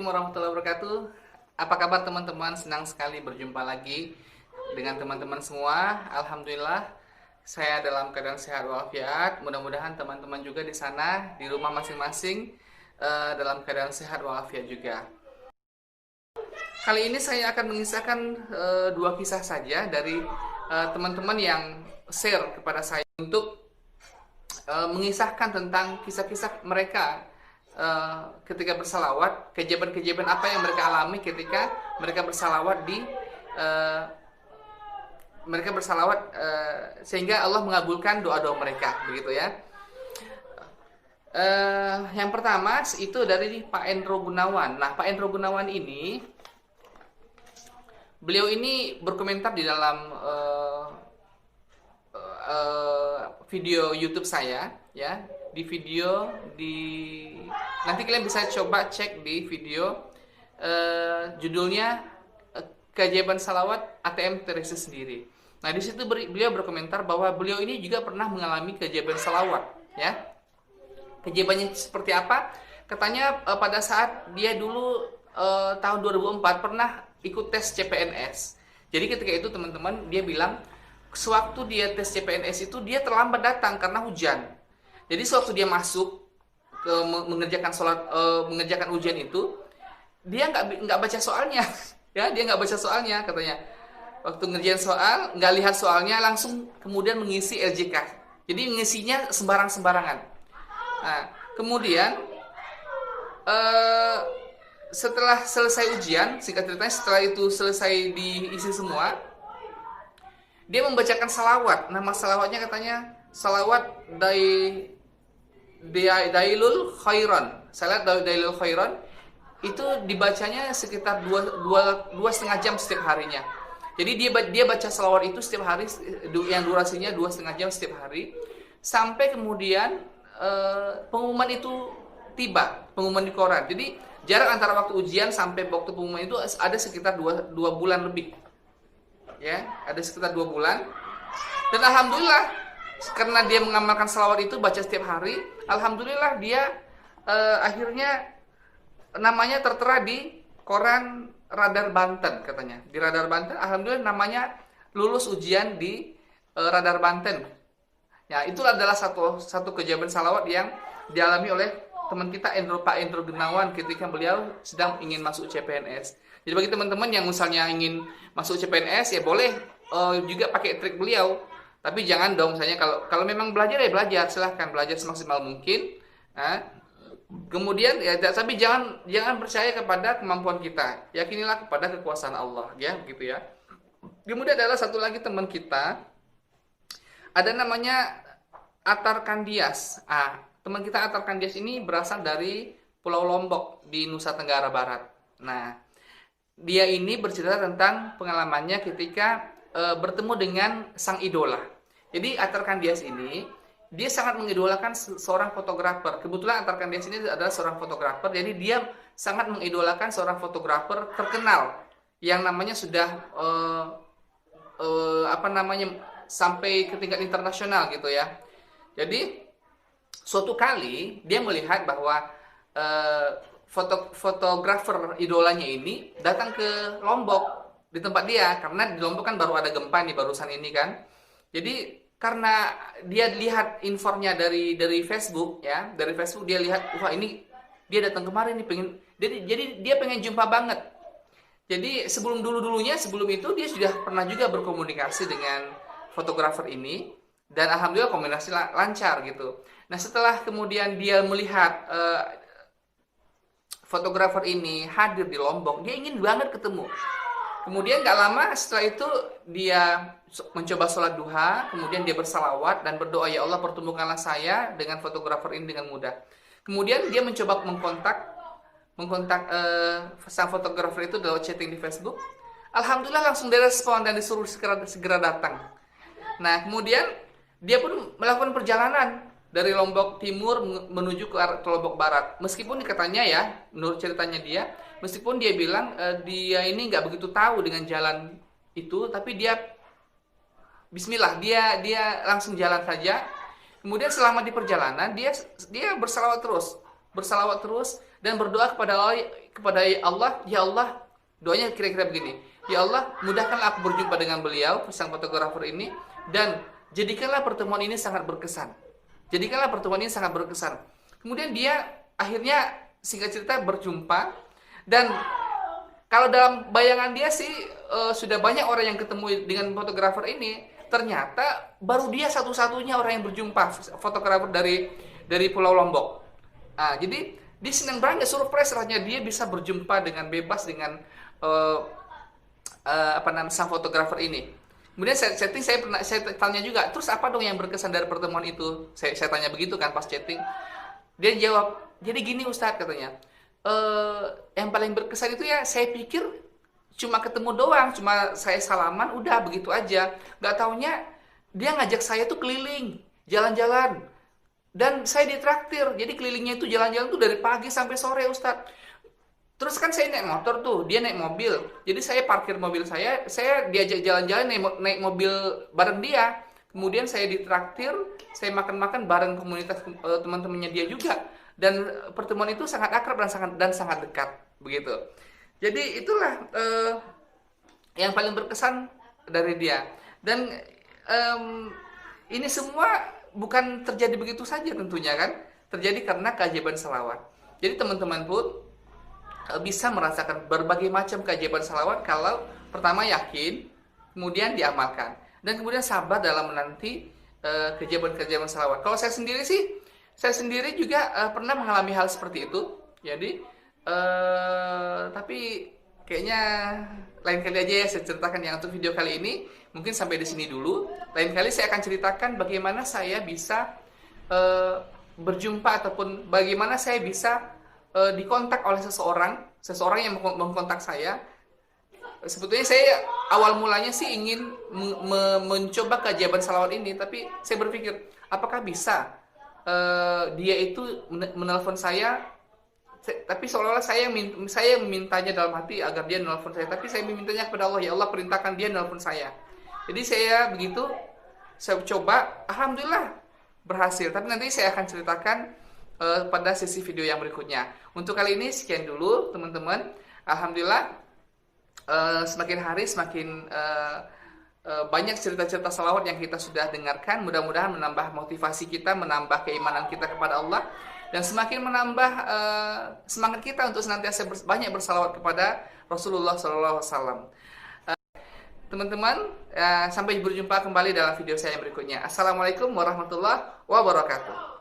Assalamualaikum warahmatullahi wabarakatuh. Apa kabar teman-teman? Senang sekali berjumpa lagi dengan teman-teman semua. Alhamdulillah, saya dalam keadaan sehat walafiat. Mudah-mudahan teman-teman juga di sana, di rumah masing-masing, dalam keadaan sehat walafiat juga. Kali ini saya akan mengisahkan dua kisah saja dari teman-teman yang share kepada saya untuk mengisahkan tentang kisah-kisah mereka ketika bersalawat, kejadian-kejadian apa yang mereka alami ketika mereka bersalawat sehingga Allah mengabulkan doa-doa mereka, begitu ya. Yang pertama itu dari Pak Endro Gunawan. Nah, Pak Endro Gunawan ini, beliau ini berkomentar di dalam video YouTube saya, ya, nanti kalian bisa coba cek di video judulnya Keajaiban Salawat ATM Teresa Sendiri. Nah, di situ beliau berkomentar bahwa beliau ini juga pernah mengalami keajaiban salawat, ya. Keajaibannya seperti apa? Katanya pada saat dia dulu tahun 2004 pernah ikut tes CPNS. Jadi ketika itu teman-teman, dia bilang sewaktu dia tes CPNS itu dia terlambat datang karena hujan. Jadi sewaktu dia masuk ke mengerjakan ujian itu, dia nggak baca soalnya, ya, dia nggak baca soalnya katanya. Waktu ngerjain soal, nggak lihat soalnya, langsung kemudian mengisi LJK. Jadi ngisinya sembarangan. Nah, kemudian setelah selesai ujian, singkat ceritanya setelah itu selesai diisi semua, dia membacakan salawat. Nama salawatnya katanya salawat Dailul Khairan. Salawat Dailul Khairan itu dibacanya sekitar dua setengah jam setiap harinya. Jadi dia baca salawat itu setiap hari, yang durasinya 2,5 jam setiap hari, sampai kemudian pengumuman itu tiba, pengumuman di koran. Jadi jarak antara waktu ujian sampai waktu pengumuman itu ada sekitar 2 bulan lebih. Ya, ada sekitar 2 bulan. Dan alhamdulillah, karena dia mengamalkan salawat itu, baca setiap hari, alhamdulillah dia akhirnya namanya tertera di koran Radar Banten katanya. Di Radar Banten, alhamdulillah namanya lulus ujian di Radar Banten. Ya, itu adalah satu kejadian salawat yang dialami oleh teman kita Pak Endro Gunawan ketika beliau sedang ingin masuk CPNS. Jadi bagi teman-teman yang misalnya ingin masuk CPNS, ya boleh juga pakai trik beliau. Tapi jangan dong, misalnya kalau memang belajar ya belajar, silahkan belajar semaksimal mungkin. Nah, kemudian ya, tapi jangan percaya kepada kemampuan kita. Yakinilah kepada kekuasaan Allah, ya, begitu ya. Kemudian adalah satu lagi teman kita, ada namanya Atar Kandias. Teman kita Atar Kandias ini berasal dari Pulau Lombok di Nusa Tenggara Barat. Nah, dia ini bercerita tentang pengalamannya ketika bertemu dengan sang idola. Jadi Atar Kandias ini, dia sangat mengidolakan seorang fotografer. Kebetulan Atar Kandias ini adalah seorang fotografer, jadi dia sangat mengidolakan seorang fotografer terkenal yang namanya sudah sampai ke tingkat internasional gitu ya. Jadi suatu kali dia melihat bahwa fotografer idolanya ini datang ke Lombok di tempat dia, karena di Lombok kan baru ada gempa nih barusan ini kan. Jadi karena dia lihat informnya dari Facebook, ya, dari Facebook dia lihat, wah ini dia datang kemarin nih, jadi dia pengen jumpa banget. Jadi sebelum itu dia sudah pernah juga berkomunikasi dengan fotografer ini, dan alhamdulillah komunikasi lancar gitu. Nah, setelah kemudian dia melihat fotografer ini hadir di Lombok, dia ingin banget ketemu. Kemudian gak lama setelah itu dia mencoba sholat duha, kemudian dia bersalawat dan berdoa, ya Allah pertemukanlah saya dengan fotografer ini dengan mudah. Kemudian dia mencoba mengkontak sang fotografer itu lewat chatting di Facebook. Alhamdulillah langsung direspon dan disuruh segera datang. Nah, kemudian dia pun melakukan perjalanan dari Lombok Timur menuju ke Lombok Barat. Meskipun katanya ya, menurut ceritanya dia, meskipun dia bilang dia ini nggak begitu tahu dengan jalan itu, tapi dia Bismillah, dia langsung jalan saja. Kemudian selama di perjalanan dia bersalawat terus dan berdoa kepada Allah, ya Allah, doanya kira-kira begini, ya Allah, mudahkanlah aku berjumpa dengan beliau, sang fotografer ini, dan jadikanlah pertemuan ini sangat berkesan. Jadikanlah pertemuan ini sangat berkesan. Kemudian dia akhirnya singkat cerita berjumpa, dan kalau dalam bayangan dia sih sudah banyak orang yang ketemu dengan fotografer ini. Ternyata baru dia satu-satunya orang yang berjumpa fotografer dari Pulau Lombok. Nah, jadi dia senang banget, surprise rasanya dia bisa berjumpa dengan bebas dengan sang fotografer ini. Kemudian saya tanya juga, terus apa dong yang berkesan dari pertemuan itu? Saya tanya begitu kan pas chatting. Dia jawab, jadi gini Ustadz katanya, yang paling berkesan itu ya saya pikir cuma ketemu doang, cuma saya salaman, udah begitu aja. Nggak taunya dia ngajak saya tuh keliling, jalan-jalan. Dan saya ditraktir, jadi kelilingnya itu jalan-jalan tuh dari pagi sampai sore Ustadz. Terus kan saya naik motor tuh, dia naik mobil. Jadi saya parkir mobil saya diajak jalan-jalan naik mobil bareng dia. Kemudian saya ditraktir, saya makan-makan bareng komunitas teman-temannya dia juga. Dan pertemuan itu sangat akrab dan sangat dekat, begitu. Jadi itulah yang paling berkesan dari dia. Dan ini semua bukan terjadi begitu saja tentunya kan. Terjadi karena keajaiban selawat. Jadi teman-teman pun bisa merasakan berbagai macam keajaiban selawat kalau pertama yakin, kemudian diamalkan. Dan kemudian sabar dalam menanti keajaiban-keajaiban selawat. Kalau saya sendiri juga pernah mengalami hal seperti itu. Jadi tapi kayaknya lain kali aja ya saya ceritakan yang untuk video kali ini. Mungkin sampai di sini dulu. Lain kali saya akan ceritakan bagaimana saya bisa berjumpa ataupun bagaimana saya bisa dikontak oleh seseorang yang mengkontak saya. Sebetulnya saya awal mulanya sih ingin mencoba keajaiban salawat ini, tapi saya berpikir apakah bisa dia itu menelpon saya. Tapi seolah-olah saya memintanya dalam hati agar dia nelpon saya, tapi saya memintanya kepada Allah, ya Allah perintahkan dia nelpon saya. Jadi saya begitu, saya coba, alhamdulillah berhasil. Tapi nanti saya akan ceritakan pada sesi video yang berikutnya. Untuk kali ini sekian dulu teman-teman. Alhamdulillah semakin hari semakin banyak cerita-cerita salawat yang kita sudah dengarkan. Mudah-mudahan menambah motivasi kita, menambah keimanan kita kepada Allah, dan semakin menambah semangat kita untuk senantiasa banyak bersalawat kepada Rasulullah SAW. Teman-teman, sampai berjumpa kembali dalam video saya yang berikutnya. Assalamualaikum warahmatullahi wabarakatuh.